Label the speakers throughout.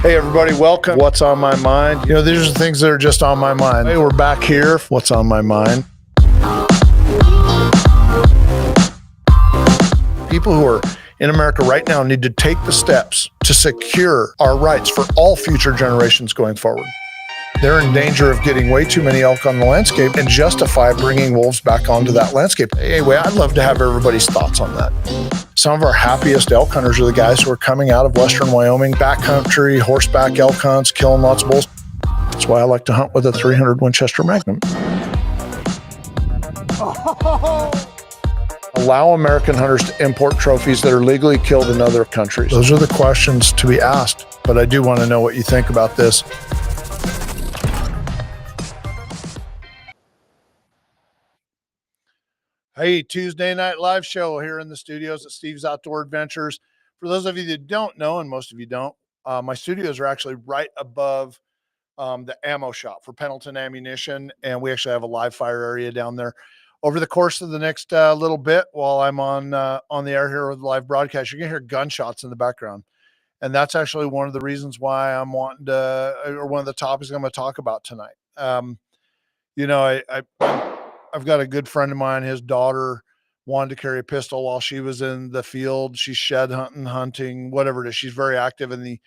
Speaker 1: Hey, everybody, welcome. What's on my mind? You know, these are the things that are just on my mind. Hey, we're back here. What's on my mind? People who are in America right now need to take the steps to secure our rights for all future generations going forward. They're in danger of getting way too many elk on the landscape and justify bringing wolves back onto that landscape. Anyway, I'd love to have everybody's thoughts on that. Some of our happiest elk hunters are the guys who are coming out of Western Wyoming, backcountry, horseback elk hunts, killing lots of bulls. That's why I like to hunt with a 300 Winchester Magnum. Allow American hunters to import trophies that are legally killed in other countries? Those are the questions to be asked, but I do want to know what you think about this. Hey, Tuesday night live show here in the studios at Steve's Outdoor Adventures. For those of you that don't know, and most of you don't, my studios are actually right above the ammo shop for Pendleton Ammunition, and we actually have a live fire area down there. Over the course of the next little bit, while I'm on the air here with the live broadcast, you're gonna hear gunshots in the background, and that's actually one of the reasons why I'm wanting to, or one of the topics I'm going to talk about tonight. You know, I've got a good friend of mine. His daughter wanted to carry a pistol while she was in the field. She's shed hunting, whatever it is. She's very active in the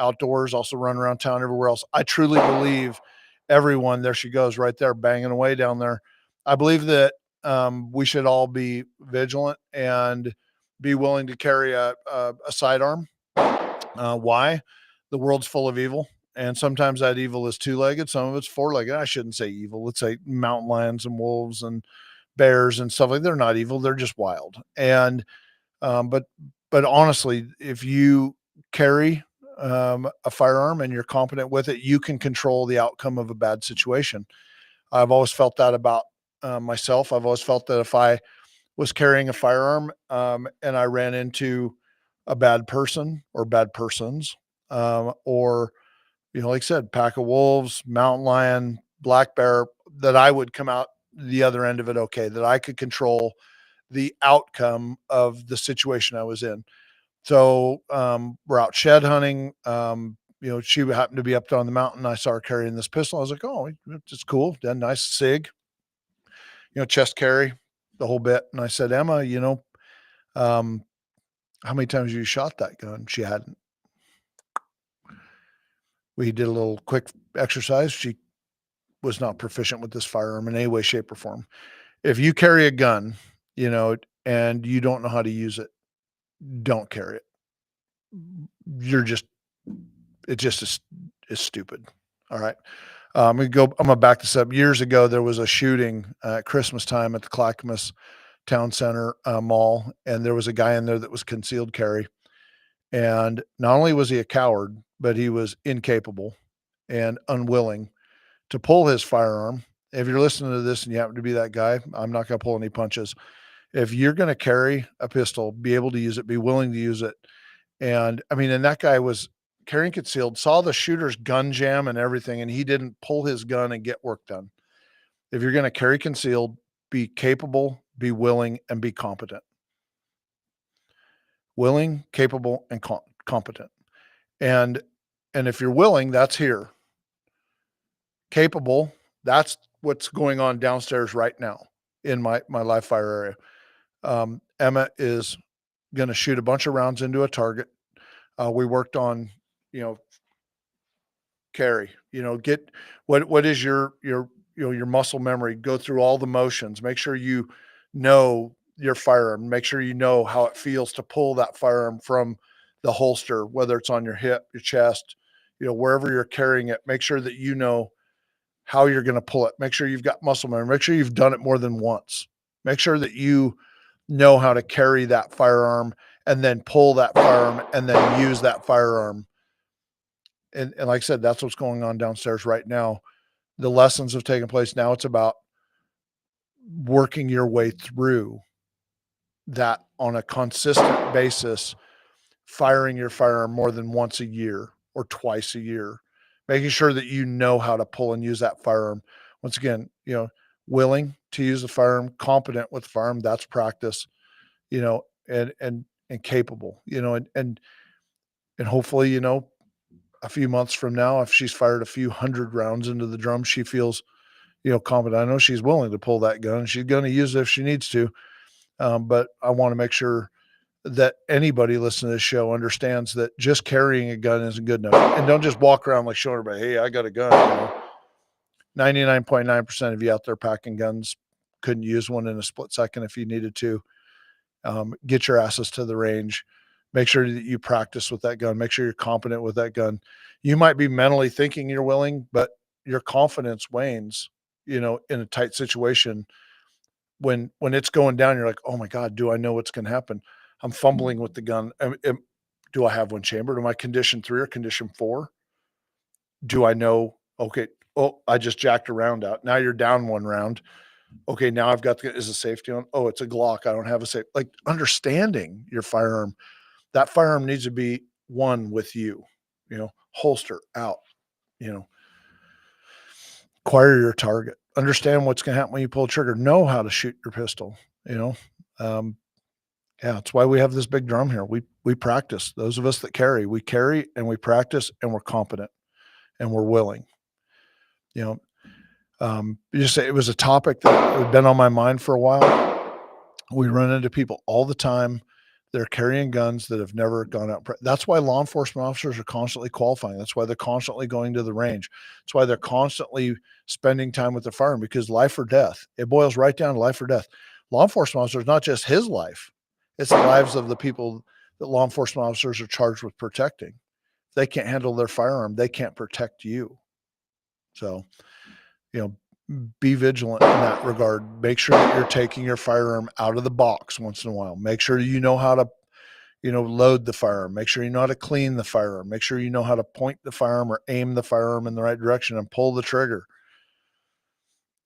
Speaker 1: outdoors, also run around town everywhere else. I truly believe everyone, there she goes right there, banging away down there. I believe that we should all be vigilant and be willing to carry a sidearm. Why? The world's full of evil. And sometimes that evil is two-legged. Some of it's four-legged. I shouldn't say evil. Let's say mountain lions and wolves and bears and stuff like that. They're not evil. They're just wild. And but honestly, if you carry a firearm and you're competent with it, you can control the outcome of a bad situation. I've always felt that about myself. I've always felt that if I was carrying a firearm and I ran into a bad person or bad persons, or like I said, pack of wolves, mountain lion, black bear, that I would come out the other end of it okay, that I could control the outcome of the situation I was in. So we're out shed hunting. She happened to be up on the mountain. I saw her carrying this pistol. I was like, oh, it's cool. Then nice SIG, chest carry, the whole bit. And I said, Emma, how many times have you shot that gun? She hadn't. We did a little quick exercise. She was not proficient with this firearm in any way, shape, or form. If you carry a gun, and you don't know how to use it, don't carry it. It just is stupid. All right. I'm gonna back this up. Years ago, there was a shooting at Christmas time at the Clackamas Town Center Mall, and there was a guy in there that was concealed carry. And not only was he a coward, but he was incapable and unwilling to pull his firearm. If you're listening to this and you happen to be that guy, I'm not going to pull any punches. If you're going to carry a pistol, be able to use it, be willing to use it. And that guy was carrying concealed, saw the shooter's gun jam and everything, and he didn't pull his gun and get work done. If you're going to carry concealed, be capable, be willing, and be competent. Willing, capable, and competent. And if you're willing, that's here. Capable, that's what's going on downstairs right now in my live fire area. Emma is going to shoot a bunch of rounds into a target. We worked on, carry, get what is your muscle memory, go through all the motions, make sure you know your firearm, make sure you know how it feels to pull that firearm from the holster, whether it's on your hip, your chest, wherever you're carrying it, make sure that you know how you're going to pull it. Make sure you've got muscle memory. Make sure you've done it more than once. Make sure that you know how to carry that firearm and then pull that firearm and then use that firearm. And like I said, that's what's going on downstairs right now. The lessons have taken place. Now it's about working your way through that on a consistent basis, firing your firearm more than once a year or twice a year, making sure that you know how to pull and use that firearm. Once again, willing to use the firearm, competent with the firearm, that's practice, and capable, and hopefully, a few months from now, if she's fired a few hundred rounds into the drum, she feels, confident. I know she's willing to pull that gun. She's going to use it if she needs to. But I want to make sure that anybody listening to this show understands that just carrying a gun isn't good enough. And don't just walk around like showing everybody, hey, I got a gun. 99.9% of you out there packing guns couldn't use one in a split second if you needed to. Get your asses to the range. Make sure that you practice with that gun. Make sure you're competent with that gun. You might be mentally thinking you're willing, but your confidence wanes, in a tight situation. When it's going down, you're like, oh my God, do I know what's going to happen? I'm fumbling with the gun. Do I have one chambered? Am I condition 3 or condition 4? Do I know? Okay. Oh, I just jacked a round out. Now you're down 1 round. Okay. Now I've got is a safety on. Oh, it's a Glock. I don't have a safe. Like understanding your firearm. That firearm needs to be one with you, holster out, acquire your target, understand what's going to happen when you pull a trigger, know how to shoot your pistol, yeah, that's why we have this big drum here. We practice. Those of us that carry, we carry and we practice and we're competent and we're willing. Just say it was a topic that had been on my mind for a while. We run into people all the time that are carrying guns that have never gone out. That's why law enforcement officers are constantly qualifying. That's why they're constantly going to the range. That's why they're constantly spending time with the firearm, because life or death. It boils right down to life or death. Law enforcement officers, not just his life. It's the lives of the people that law enforcement officers are charged with protecting. If they can't handle their firearm, they can't protect you. So, be vigilant in that regard. Make sure that you're taking your firearm out of the box once in a while. Make sure you know how to, load the firearm. Make sure you know how to clean the firearm. Make sure you know how to point the firearm or aim the firearm in the right direction and pull the trigger.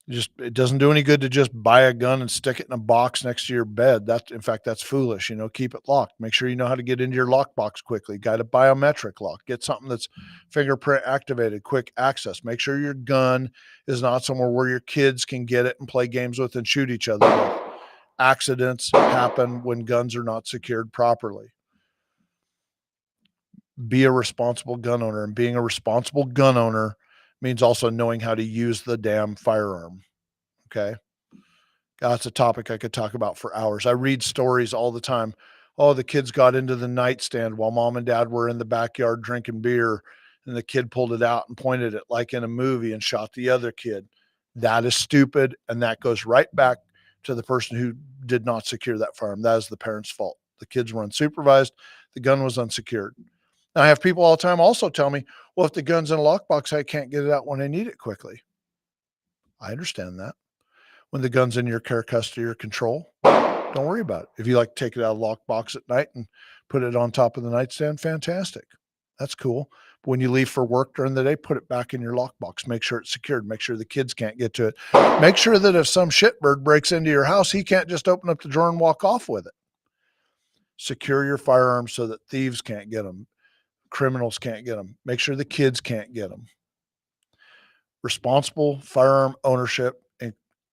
Speaker 1: It doesn't do any good to just buy a gun and stick it in a box next to your bed. That's foolish. Keep it locked. Make sure you know how to get into your lockbox quickly. Got a biometric lock. Get something that's fingerprint activated, quick access. Make sure your gun is not somewhere where your kids can get it and play games with and shoot each other with. Accidents happen when guns are not secured properly. Be a responsible gun owner, and being a responsible gun owner means also knowing how to use the damn firearm. Okay. That's a topic I could talk about for hours. I read stories all the time. Oh, the kids got into the nightstand while mom and dad were in the backyard drinking beer, and the kid pulled it out and pointed it like in a movie and shot the other kid. That is stupid. And that goes right back to the person who did not secure that firearm. That is the parent's fault. The kids were unsupervised. The gun was unsecured. And I have people all the time also tell me, well, if the gun's in a lockbox, I can't get it out when I need it quickly. I understand that. When the gun's in your care, custody, or control, don't worry about it. If you like to take it out of the lockbox at night and put it on top of the nightstand, fantastic. That's cool. But when you leave for work during the day, put it back in your lockbox. Make sure it's secured. Make sure the kids can't get to it. Make sure that if some shitbird breaks into your house, he can't just open up the drawer and walk off with it. Secure your firearms so that thieves can't get them. Criminals can't get them. Make sure the kids can't get them. Responsible firearm ownership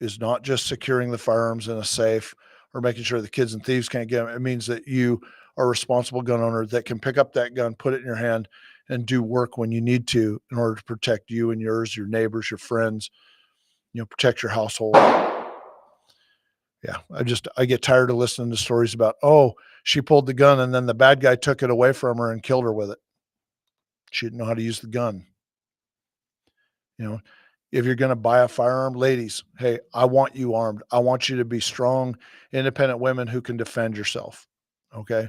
Speaker 1: is not just securing the firearms in a safe or making sure the kids and thieves can't get them. It means that you are a responsible gun owner that can pick up that gun, put it in your hand, and do work when you need to in order to protect you and yours, your neighbors, your friends, protect your household. Yeah, I get tired of listening to stories about, oh, she pulled the gun and then the bad guy took it away from her and killed her with it. She didn't know how to use the gun. If you're going to buy a firearm, ladies, hey, I want you armed. I want you to be strong, independent women who can defend yourself. Okay.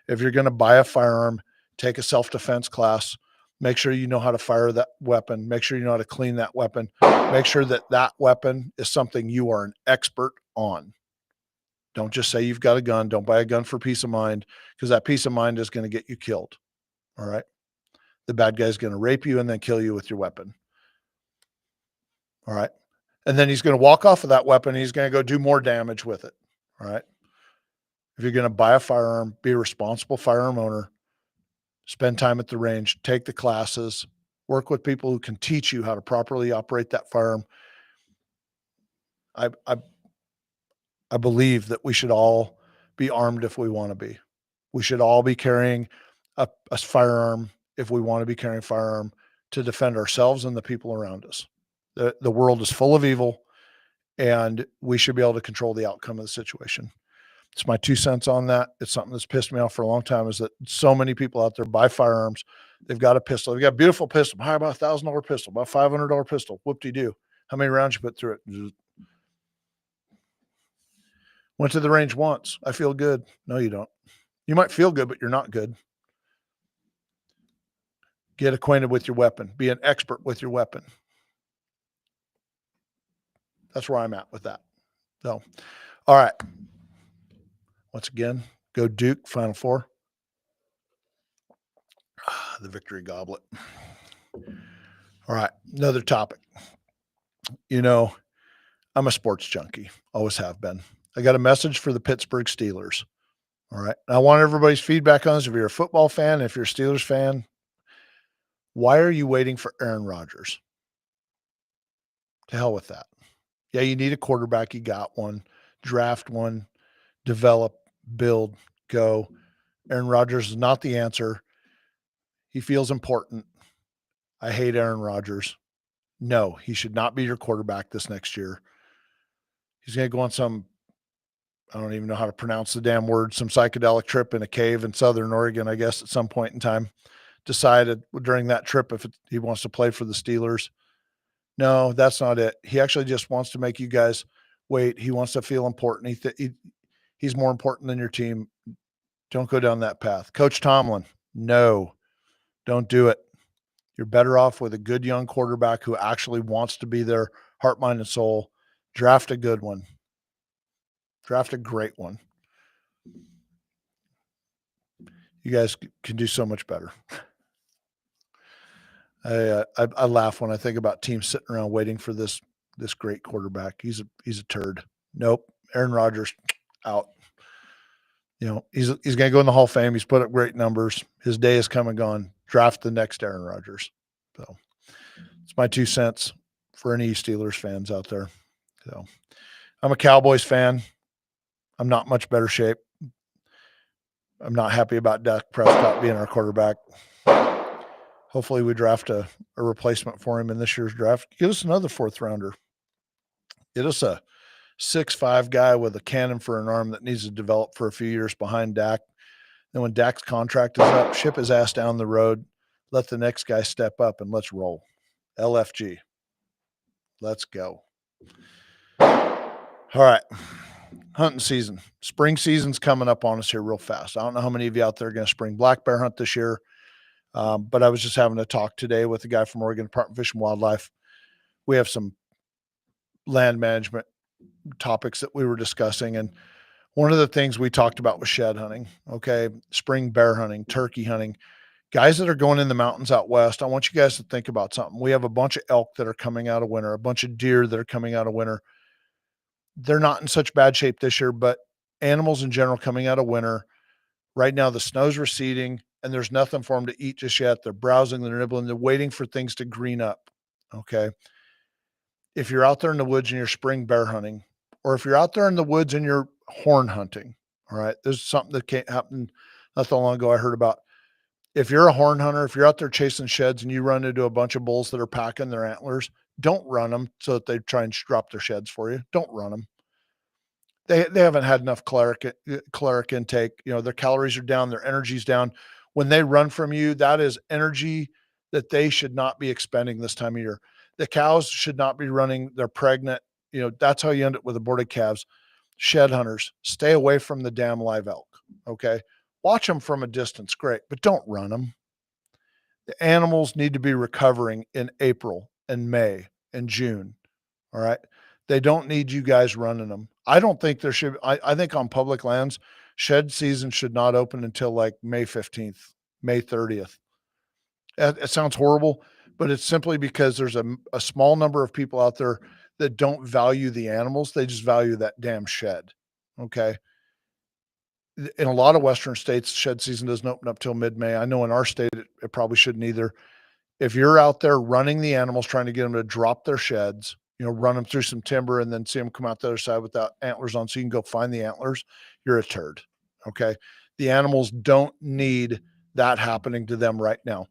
Speaker 1: If you're going to buy a firearm, take a self-defense class. Make sure you know how to fire that weapon. Make sure you know how to clean that weapon. Make sure that that weapon is something you are an expert on. Don't just say you've got a gun. Don't buy a gun for peace of mind, because that peace of mind is going to get you killed. All right. The bad guy is going to rape you and then kill you with your weapon. All right. And then he's going to walk off of that weapon. And he's going to go do more damage with it. All right. If you're going to buy a firearm, be a responsible firearm owner, spend time at the range, take the classes, work with people who can teach you how to properly operate that firearm. I believe that we should all be armed if we want to be. We should all be carrying a firearm if we want to be carrying a firearm to defend ourselves and the people around us. The world is full of evil, and we should be able to control the outcome of the situation. It's my 2 cents on that. It's something that's pissed me off for a long time, is that so many people out there buy firearms. They've got a pistol. They've got a beautiful pistol. How about $1,000 pistol? About $500 pistol. Whoop-de-doo. How many rounds you put through it? Went to the range once. I feel good. No, you don't. You might feel good, but you're not good. Get acquainted with your weapon. Be an expert with your weapon. That's where I'm at with that. So, all right. Once again, go Duke, Final Four. The victory goblet. All right. Another topic. You know, I'm a sports junkie. Always have been. I got a message for the Pittsburgh Steelers. All right. I want everybody's feedback on this. If you're a football fan, if you're a Steelers fan, why are you waiting for Aaron Rodgers? To hell with that. Yeah, you need a quarterback. You got one. Draft one. Develop, build, go. Aaron Rodgers is not the answer. He feels important. I hate Aaron Rodgers. No, he should not be your quarterback this next year. He's going to go on some, I don't even know how to pronounce the damn word, some psychedelic trip in a cave in Southern Oregon, I guess, at some point in time. Decided during that trip if he wants to play for the Steelers. No, that's not it. He actually just wants to make you guys wait. He wants to feel important. He's more important than your team. Don't go down that path. Coach Tomlin, no, don't do it. You're better off with a good young quarterback who actually wants to be there, heart, mind, and soul. Draft a good one. Draft a great one. You guys can do so much better. I laugh when I think about teams sitting around waiting for this great quarterback. He's a turd. Nope. Aaron Rodgers out. You know, he's going to go in the Hall of Fame. He's put up great numbers. His day is come and gone. Draft the next Aaron Rodgers. So it's my 2 cents for any Steelers fans out there. So I'm a Cowboys fan. I'm not much better shape. I'm not happy about Dak Prescott being our quarterback. Hopefully we draft a replacement for him in this year's draft. Give us another 4th rounder. Get us a 6'5" guy with a cannon for an arm that needs to develop for a few years behind Dak. Then when Dak's contract is up, ship his ass down the road. Let the next guy step up and let's roll. LFG. Let's go. All right. Hunting season. Spring season's coming up on us here real fast. I don't know how many of you out there are going to spring black bear hunt this year. But I was just having a talk today with a guy from Oregon Department of Fish and Wildlife. We have some land management topics that we were discussing. And one of the things we talked about was shed hunting. Okay. Spring bear hunting, turkey hunting. Guys that are going in the mountains out west, I want you guys to think about something. We have a bunch of elk that are coming out of winter, a bunch of deer that are coming out of winter. They're not in such bad shape this year, but animals in general coming out of winter. Right now, the snow's receding and there's nothing for them to eat just yet. They're browsing, they're nibbling, they're waiting for things to green up. Okay. If you're out there in the woods and you're spring bear hunting, or if you're out there in the woods and you're horn hunting, all right, there's something that can't happen. Not that long ago, I heard about. If you're a horn hunter, if you're out there chasing sheds and you run into a bunch of bulls that are packing their antlers, don't run them so that they try and drop their sheds for you. Don't run them. They haven't had enough caloric intake. You know, their calories are down, their energy's down. When they run from you, that is energy that they should not be expending this time of year. The cows should not be running. They're pregnant. You know, that's how you end up with aborted calves. Shed hunters, stay away from the damn live elk. Okay. Watch them from a distance. Great. But don't run them. The animals need to be recovering in April and May and June. All right. They don't need you guys running them. I don't think there should. I think on public lands, shed season should not open until like May 15th, May 30th. It sounds horrible, but it's simply because there's a small number of people out there that don't value the animals. They just value that damn shed. Okay. In a lot of Western states, shed season doesn't open up till mid-May. I know in our state, it probably shouldn't either. If you're out there running the animals, trying to get them to drop their sheds, you know, run them through some timber and then see them come out the other side without antlers on so you can go find the antlers, you're a turd. Okay. The animals don't need that happening to them right now.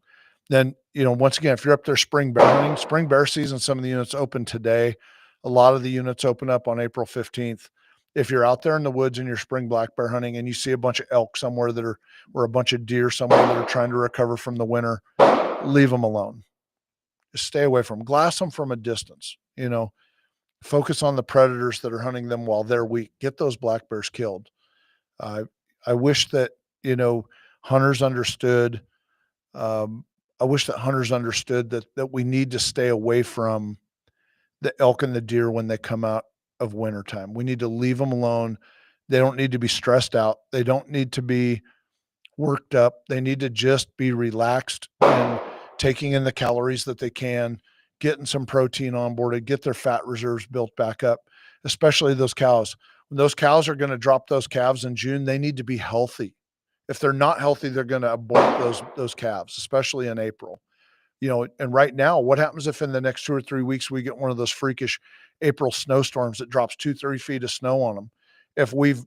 Speaker 1: Then, once again, if you're up there spring bear hunting, spring bear season, some of the units open today. A lot of the units open up on April 15th. If you're out there in the woods and you're spring black bear hunting and you see a bunch of elk somewhere or a bunch of deer somewhere that are trying to recover from the winter, leave them alone. Just stay away from them. Glass them from a distance, focus on the predators that are hunting them while they're weak. Get those black bears killed. I wish that, hunters understood, I wish that hunters understood that we need to stay away from the elk and the deer when they come out of wintertime. We need to leave them alone. They don't need to be stressed out. They don't need to be worked up. They need to just be relaxed and taking in the calories that they can, getting some protein onboarded, get their fat reserves built back up, especially those cows. When those cows are going to drop those calves in June, they need to be healthy. If they're not healthy, they're going to abort those calves, especially in April. And right now, what happens if in the next 2 or 3 weeks we get one of those freakish April snowstorms that drops 2-3 feet of snow on them? If we've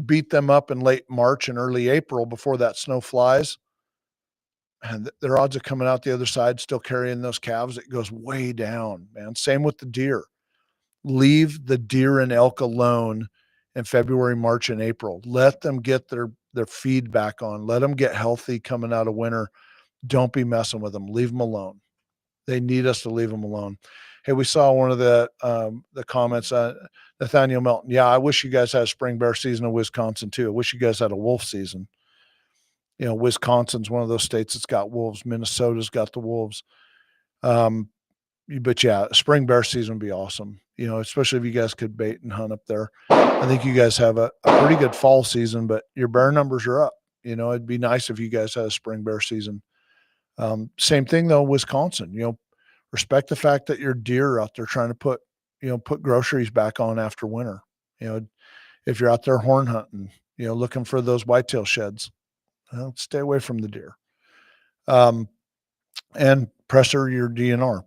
Speaker 1: beat them up in late March and early April before that snow flies, and their odds of coming out the other side still carrying those calves, it goes way down, man. Same with the deer. Leave the deer and elk alone in February, March, and April. Let them get their feed back on. Let them get healthy coming out of winter. Don't be messing with them. Leave them alone. They need us to leave them alone. Hey, we saw one of the comments, Nathaniel Melton. Yeah, I wish you guys had a spring bear season in Wisconsin too. I wish you guys had a wolf season. Wisconsin's one of those states that's got wolves. Minnesota's got the wolves. But yeah, spring bear season would be awesome. Especially if you guys could bait and hunt up there. I think you guys have a pretty good fall season, but your bear numbers are up. It'd be nice if you guys had a spring bear season. Same thing though, Wisconsin, respect the fact that your deer are out there trying to put groceries back on after winter. If you're out there horn hunting, looking for those whitetail sheds, stay away from the deer. And pressure your DNR.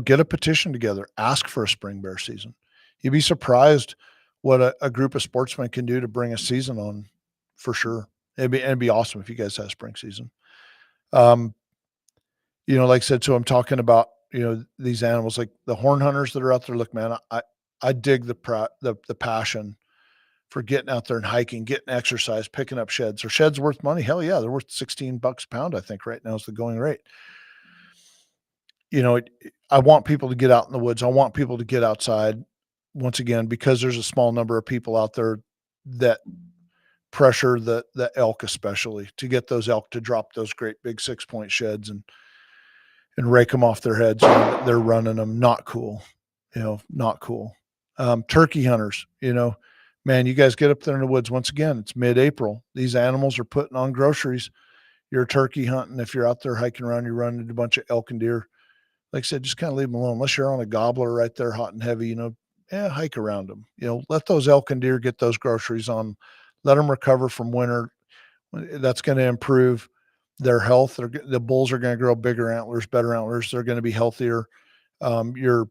Speaker 1: Get a petition together. Ask for a spring bear season. You'd be surprised what a group of sportsmen can do to bring a season on, for sure. It'd be awesome if you guys had a spring season. Like I said, so I'm talking about, these animals, like the horn hunters that are out there. Look, man, I dig the passion for getting out there and hiking, getting exercise, picking up sheds. Are sheds worth money? Hell yeah. They're worth $16 a pound. I think right now is the going rate. I want people to get out in the woods. I want people to get outside once again, because there's a small number of people out there that pressure the elk, especially to get those elk to drop those great big 6-point sheds and rake them off their heads. They're running them. Not cool. Not cool. Turkey hunters, man, you guys get up there in the woods. Once again, it's mid-April. These animals are putting on groceries. You're turkey hunting. If you're out there hiking around, you run into a bunch of elk and deer. Like I said, just kind of leave them alone. Unless you're on a gobbler right there, hot and heavy, hike around them. Let those elk and deer get those groceries on. Let them recover from winter. That's going to improve their health. The bulls are going to grow bigger antlers, better antlers. They're going to be healthier. The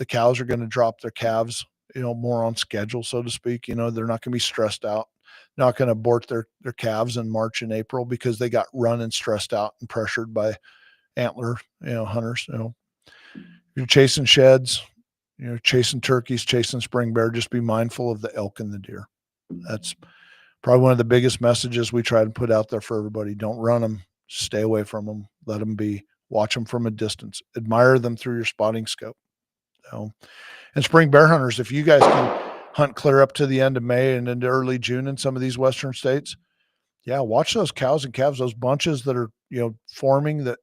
Speaker 1: cows are going to drop their calves, more on schedule, so to speak. They're not going to be stressed out, not going to abort their calves in March and April because they got run and stressed out and pressured by antler, hunters. You're chasing sheds, chasing turkeys, chasing spring bear. Just be mindful of the elk and the deer. That's probably one of the biggest messages we try to put out there for everybody. Don't run them. Stay away from them. Let them be. Watch them from a distance. Admire them through your spotting scope. And spring bear hunters, if you guys can hunt clear up to the end of May and into early June in some of these western states, yeah, watch those cows and calves, those bunches that are forming that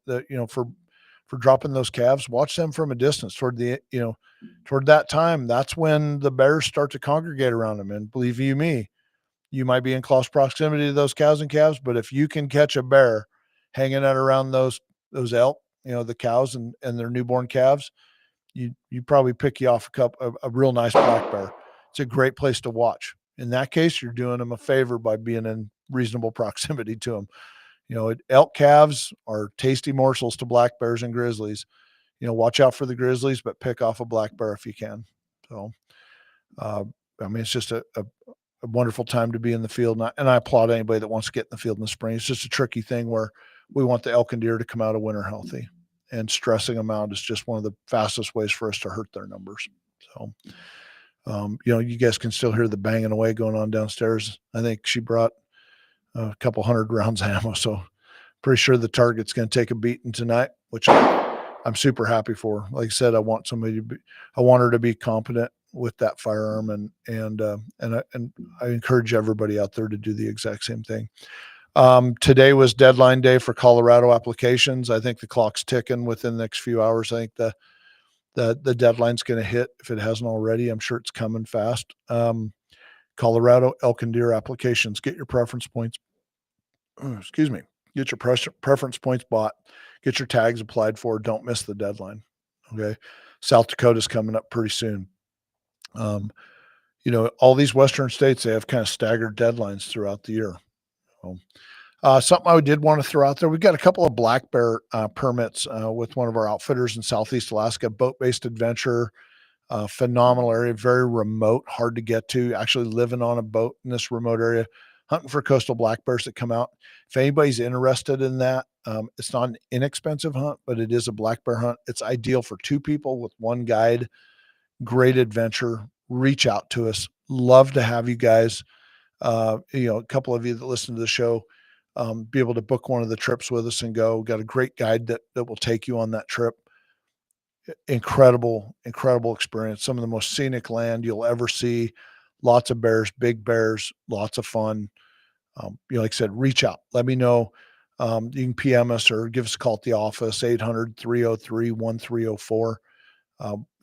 Speaker 1: for dropping those calves. Watch them from a distance toward that time. That's when the bears start to congregate around them. And believe you me, you might be in close proximity to those cows and calves, but if you can catch a bear hanging out around those elk, the cows and their newborn calves, you probably pick you off a real nice black bear. It's a great place to watch. In that case, you're doing them a favor by being in reasonable proximity to them. Elk calves are tasty morsels to black bears and grizzlies. Watch out for the grizzlies, but pick off a black bear if you can. So, it's just a wonderful time to be in the field. And I applaud anybody that wants to get in the field in the spring. It's just a tricky thing where we want the elk and deer to come out of winter healthy, and stressing them out is just one of the fastest ways for us to hurt their numbers. So, you guys can still hear the banging away going on downstairs. I think she brought a couple hundred rounds of ammo. So pretty sure the target's going to take a beating tonight, which I'm super happy for. Like I said, I want her to be competent with that firearm, and I encourage everybody out there to do the exact same thing. Today was deadline day for Colorado applications. I think the clock's ticking within the next few hours. I think the deadline's going to hit if it hasn't already. I'm sure it's coming fast. Colorado elk and deer applications. Get your preference points. Excuse me. Get your preference points bought. Get your tags applied for. Don't miss the deadline. Okay. South Dakota's coming up pretty soon. All these Western states, they have kind of staggered deadlines throughout the year. Something I did want to throw out there. We've got a couple of black bear permits with one of our outfitters in Southeast Alaska, boat-based adventure, phenomenal area, very remote, hard to get to, actually living on a boat in this remote area, hunting for coastal black bears that come out. If anybody's interested in that, it's not an inexpensive hunt, but it is a black bear hunt. It's ideal for 2 people with 1 guide. Great adventure. Reach out to us. Love to have you guys. A couple of you that listen to the show, be able to book one of the trips with us and go. We've got a great guide that will take you on that trip. Incredible experience. Some of the most scenic land you'll ever see. Lots of bears, big bears, lots of fun. Like I said, reach out. Let me know. You can PM us or give us a call at the office, 800-303-1304.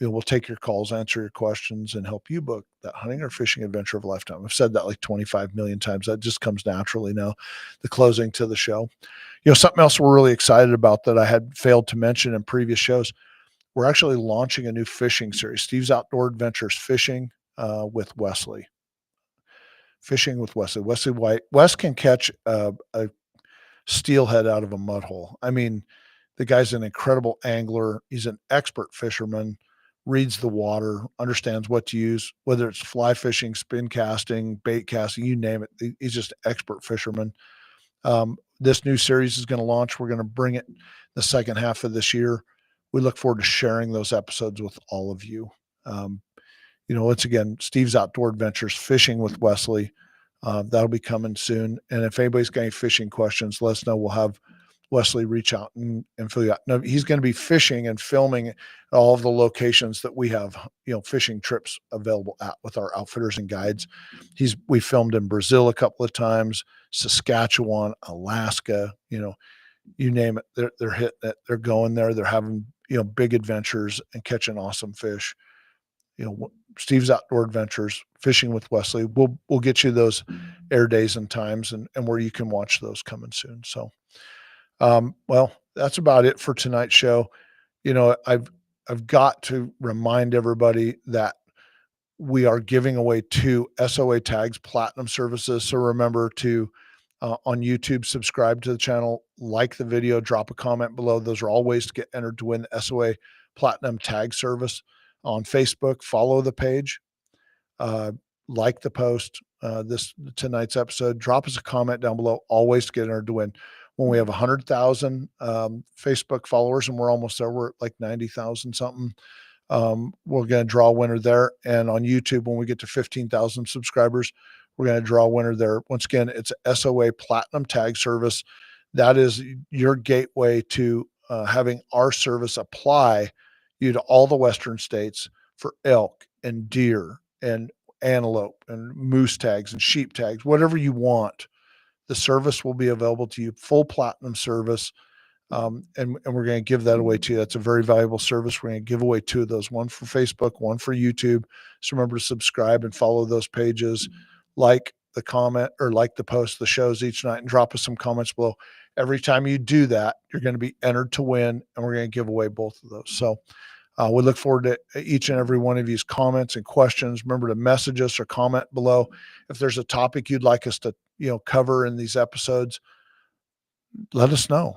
Speaker 1: We'll take your calls, answer your questions, and help you book that hunting or fishing adventure of a lifetime. I've said that like 25 million times. That just comes naturally now, the closing to the show. Something else we're really excited about that I had failed to mention in previous shows. We're actually launching a new fishing series, Steve's Outdoor Adventures Fishing with Wesley. Fishing with Wesley. Wesley White. Wes can catch a steelhead out of a mud hole. I mean, the guy's an incredible angler. He's an expert fisherman, reads the water, understands what to use, whether it's fly fishing, spin casting, bait casting, you name it. He's just an expert fisherman. This new series is going to launch. We're going to bring it the second half of this year. We look forward to sharing those episodes with all of you. Once again, Steve's Outdoor Adventures Fishing with Wesley. That'll be coming soon. And if anybody's got any fishing questions, let us know. We'll have Wesley reach out and fill you out. Now, he's going to be fishing and filming all of the locations that we have, fishing trips available at with our outfitters and guides. We filmed in Brazil a couple of times, Saskatchewan, Alaska, you name it. They're hitting it. They're going there. They're having, big adventures and catching awesome fish. Steve's Outdoor Adventures Fishing with Wesley. We'll get you those air days and times and where you can watch those coming soon. So, well, that's about it for tonight's show. I've got to remind everybody that we are giving away 2 SOA Tags Platinum services. So remember to, on YouTube, subscribe to the channel, like the video, drop a comment below. Those are all ways to get entered to win the SOA Platinum Tag service. On Facebook, follow the page, like the post, tonight's episode, drop us a comment down below, always to get entered to win. When we have 100,000 Facebook followers, and we're almost there, we're at like 90,000 something, we're going to draw a winner there. And on YouTube, when we get to 15,000 subscribers, we're going to draw a winner there. Once again, it's SOA Platinum Tag Service. That is your gateway to having our service apply you to all the Western states for elk and deer and antelope and moose tags and sheep tags, whatever you want. The service will be available to you, full platinum service. And we're going to give that away to you. That's a very valuable service. We're going to give away 2 of those, one for Facebook, one for YouTube. So remember to subscribe and follow those pages, like the comment or like the post, the shows each night, and drop us some comments below. Every time you do that, you're going to be entered to win, and we're going to give away both of those. So we look forward to each and every one of you's comments and questions. Remember to message us or comment below. If there's a topic you'd like us to, cover in these episodes, let us know.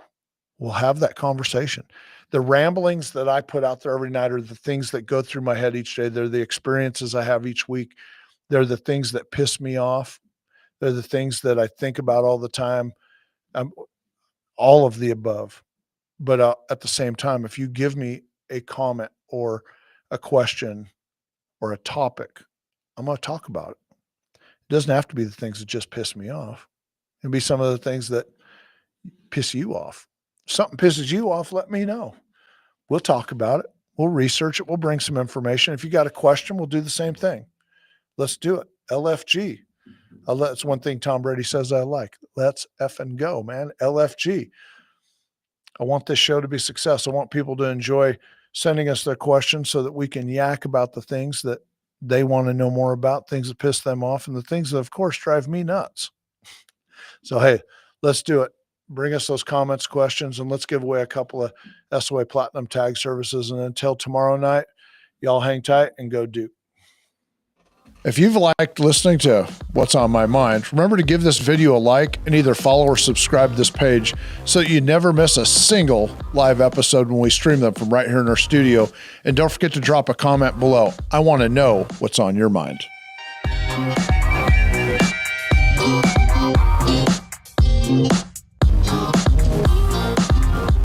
Speaker 1: We'll have that conversation. The ramblings that I put out there every night are the things that go through my head each day. They're the experiences I have each week. They're the things that piss me off. They're the things that I think about all the time. all of the above. But at the same time, if you give me a comment or a question or a topic, I'm going to talk about it. It doesn't have to be the things that just piss me off. It can be some of the things that piss you off. If something pisses you off, let me know. We'll talk about it. We'll research it. We'll bring some information. If you got a question, we'll do the same thing. Let's do it. LFG. That's one thing Tom Brady says I like. Let's effing go, man. LFG. I want this show to be a success. I want people to enjoy sending us their questions so that we can yak about the things that they want to know more about, things that piss them off, and the things that, of course, drive me nuts. So, hey, let's do it. Bring us those comments, questions, and let's give away a couple of SOA Platinum tag services. And until tomorrow night, y'all hang tight and go Duke. If you've liked listening to What's on My Mind, remember to give this video a like and either follow or subscribe to this page so that you never miss a single live episode when we stream them from right here in our studio. And don't forget to drop a comment below. I want to know what's on your mind.